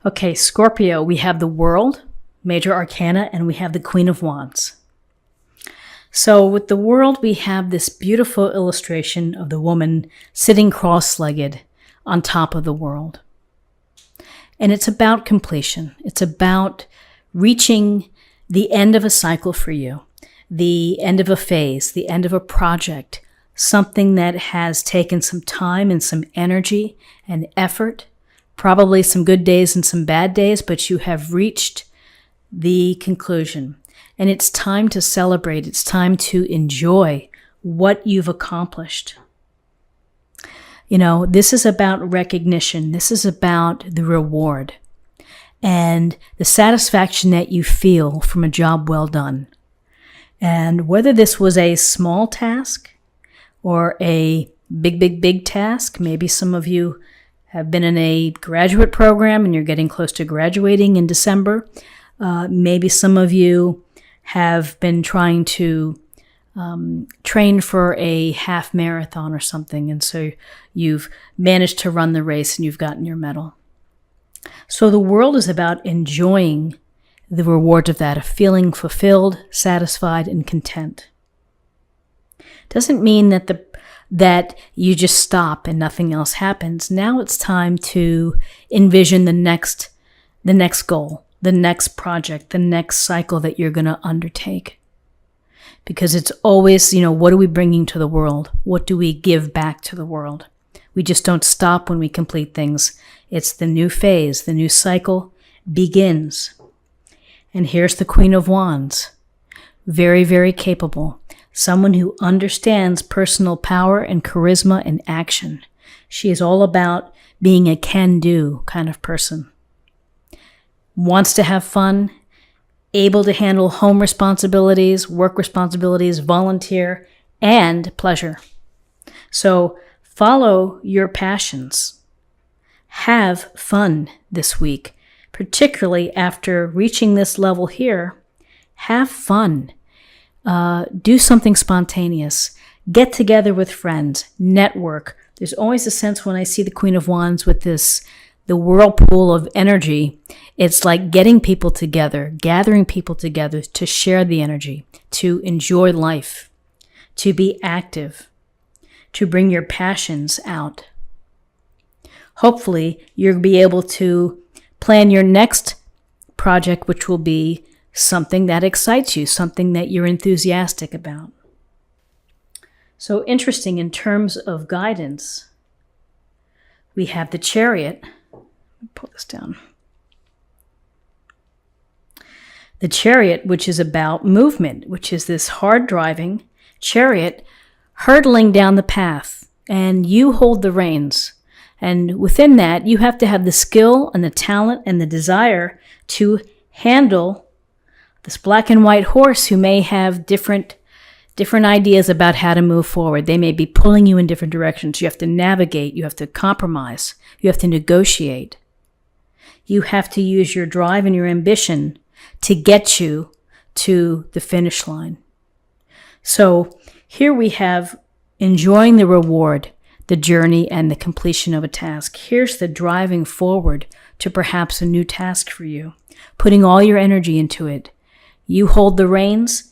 Okay, Scorpio, we have the World, Major Arcana, and we have the Queen of Wands. So with the World, we have this beautiful illustration of the woman sitting cross-legged on top of the world. And it's about completion. It's about reaching the end of a cycle for you, the end of a phase, the end of a project, something that has taken some time and some energy and effort, probably some good days and some bad days, but you have reached the conclusion. And it's time to celebrate. It's time to enjoy what you've accomplished. You know, this is about recognition. This is about the reward and the satisfaction that you feel from a job well done. And whether this was a small task or a big task, maybe some of you have been in a graduate program and you're getting close to graduating in December. Maybe some of you have been trying to train for a half marathon or something, and so you've managed to run the race and you've gotten your medal. So the world is about enjoying the rewards of that, of feeling fulfilled, satisfied, and content. Doesn't mean that you just stop and nothing else happens. Now it's time to envision the next goal, the next project, the next cycle that you're going to undertake. Because it's always, what are we bringing to the world? What do we give back to the world? We just don't stop when we complete things. It's the new phase, the new cycle begins. And here's the Queen of Wands. Very, very capable. Someone who understands personal power and charisma and action. She is all about being a can-do kind of person. Wants to have fun, able to handle home responsibilities, work responsibilities, volunteer, and pleasure. So follow your passions. Have fun this week, particularly after reaching this level here. Have fun. Do something spontaneous. Get together with friends. Network. There's always a sense when I see the Queen of Wands with the whirlpool of energy. It's like getting people together, gathering people together to share the energy, to enjoy life, to be active, to bring your passions out. Hopefully, you'll be able to plan your next project, which will be something that excites you, something that you're enthusiastic about. So interesting in terms of guidance, we have the Chariot. Pull this down. The Chariot, which is about movement, which is this hard driving chariot hurtling down the path, and you hold the reins. And within that, you have to have the skill and the talent and the desire to handle this black and white horse who may have different ideas about how to move forward. They may be pulling you in different directions. You have to navigate. You have to compromise. You have to negotiate. You have to use your drive and your ambition to get you to the finish line. So here we have enjoying the reward, the journey, and the completion of a task. Here's the driving forward to perhaps a new task for you, putting all your energy into it. You hold the reins.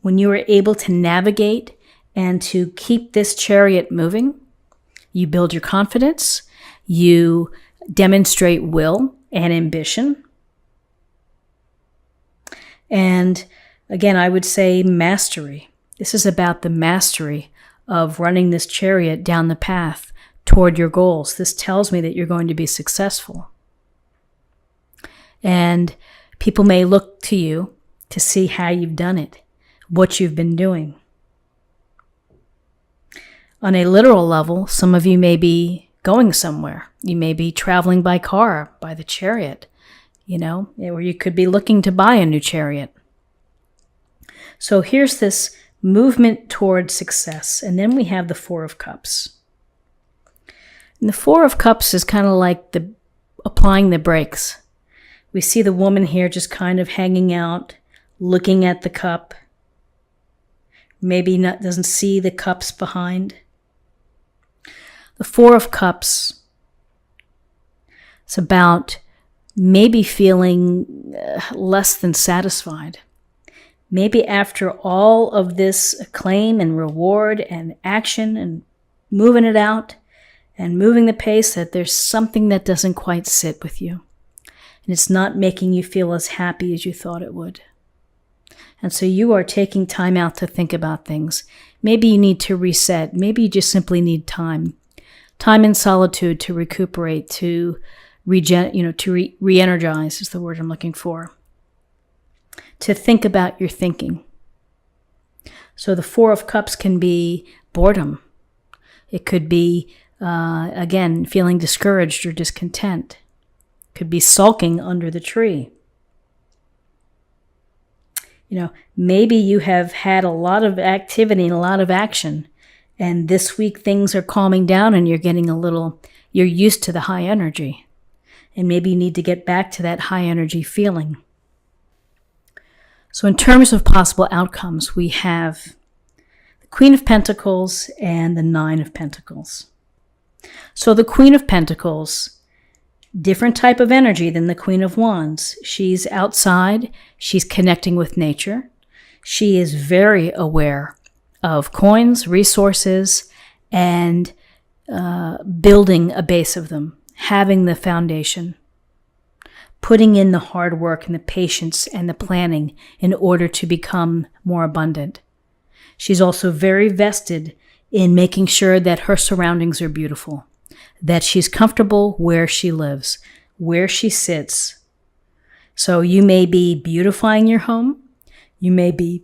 When you are able to navigate and to keep this chariot moving, you build your confidence, you demonstrate will and ambition. And again, I would say mastery. This is about the mastery of running this chariot down the path toward your goals. This tells me that you're going to be successful. And people may look to you to see how you've done it, what you've been doing. On a literal level, some of you may be going somewhere. You may be traveling by car, by the chariot, or you could be looking to buy a new chariot. So here's this movement towards success. And then we have the Four of Cups. And the Four of Cups is kind of like applying the brakes. We see the woman here just kind of hanging out, looking at the cup. Maybe doesn't see the cups behind. The Four of Cups It's about maybe feeling less than satisfied. Maybe after all of this acclaim and reward and action and moving it out and moving the pace, that there's something that doesn't quite sit with you. And it's not making you feel as happy as you thought it would. And so you are taking time out to think about things. Maybe you need to reset. Maybe you just simply need time. Time in solitude to recuperate, to re-energize is the word I'm looking for. To think about your thinking. So the Four of Cups can be boredom. It could be, again, feeling discouraged or discontent. It could be sulking under the tree. Maybe you have had a lot of activity and a lot of action, and this week things are calming down and you're used to the high energy. And maybe you need to get back to that high energy feeling. So in terms of possible outcomes, we have the Queen of Pentacles and the Nine of Pentacles. So the Queen of Pentacles, different type of energy than the Queen of Wands. She's outside. She's connecting with nature. She is very aware of coins, resources, and building a base of them, having the foundation, putting in the hard work and the patience and the planning in order to become more abundant. She's also very vested in making sure that her surroundings are beautiful, that she's comfortable where she lives, where she sits. So you may be beautifying your home. You may be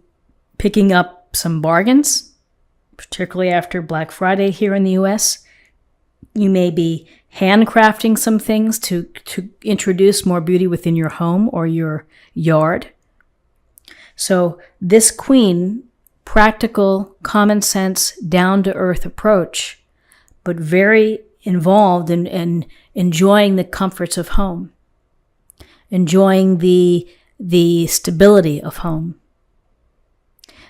picking up some bargains, particularly after Black Friday here in the US. You may be handcrafting some things to introduce more beauty within your home or your yard. So this queen, practical, common sense, down-to-earth approach, but very involved in enjoying the comforts of home, enjoying the stability of home.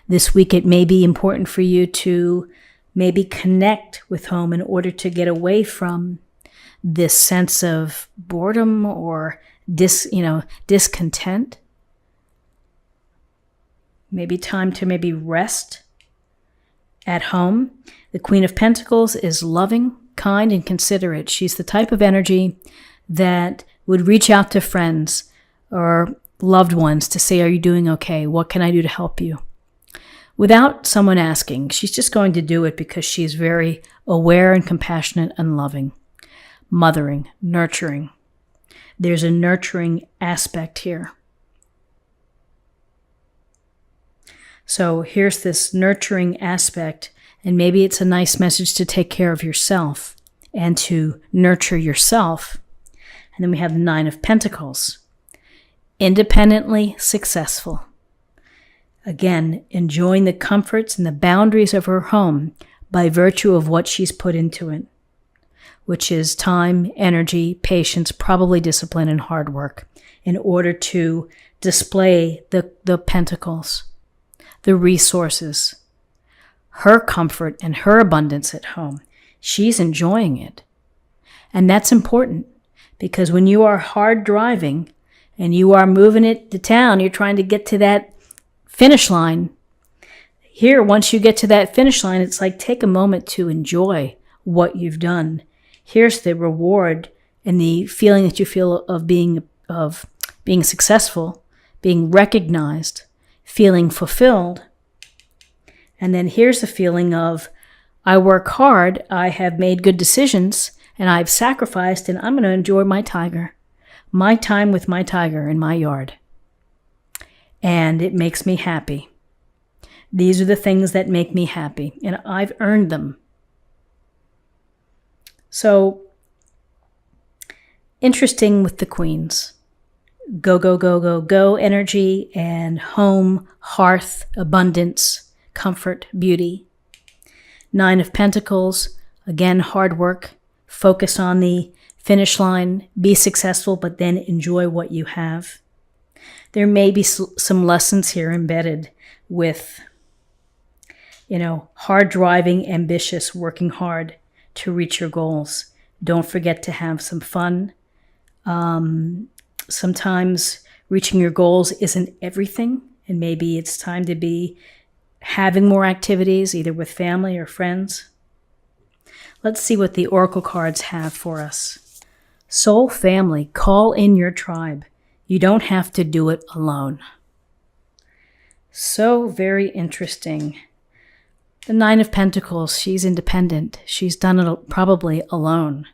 This week it may be important for you to maybe connect with home in order to get away from this sense of boredom or discontent. Maybe time to rest at home. The Queen of Pentacles is loving, kind, and considerate. She's the type of energy that would reach out to friends or loved ones to say, are you doing okay? What can I do to help you? Without someone asking, she's just going to do it because she's very aware and compassionate and loving. Mothering, nurturing. There's a nurturing aspect here. So here's this nurturing aspect, and maybe it's a nice message to take care of yourself and to nurture yourself. And then we have the Nine of Pentacles. Independently successful. Again, enjoying the comforts and the boundaries of her home by virtue of what she's put into it, which is time, energy, patience, probably discipline, and hard work in order to display the pentacles, the resources, her comfort and her abundance at home. She's enjoying it. And that's important because when you are hard driving and you are moving it to town, you're trying to get to that finish line. Here, once you get to that finish line, it's like take a moment to enjoy what you've done. Here's the reward and the feeling that you feel of being successful, being recognized, feeling fulfilled. And then here's the feeling of I work hard, I have made good decisions, and I've sacrificed, and I'm going to enjoy my tiger, my time with my tiger in my yard. And it makes me happy. These are the things that make me happy, and I've earned them. So, interesting with the queens. Go, go, go, go, go energy and home, hearth, abundance, comfort, beauty. Nine of Pentacles, again, hard work. Focus on the finish line. Be successful, but then enjoy what you have. There may be some lessons here embedded with, hard driving, ambitious, working hard to reach your goals. Don't forget to have some fun, Sometimes reaching your goals isn't everything, and maybe it's time to be having more activities, either with family or friends. Let's see what the oracle cards have for us. Soul family, call in your tribe. You don't have to do it alone. So very interesting. The Nine of Pentacles, she's independent. She's done it probably alone.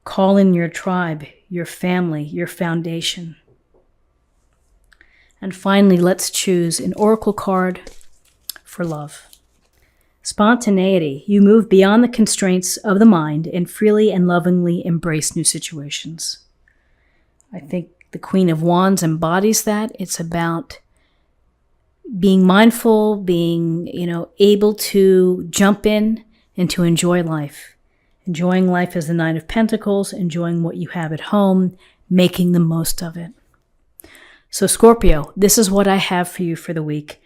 Call in your tribe, your family, your foundation. And finally, let's choose an oracle card for love. Spontaneity. You move beyond the constraints of the mind and freely and lovingly embrace new situations. I think the Queen of Wands embodies that. It's about being mindful, being, able to jump in and to enjoy life. Enjoying life as the Nine of Pentacles, enjoying what you have at home, making the most of it. So Scorpio, this is what I have for you for the week.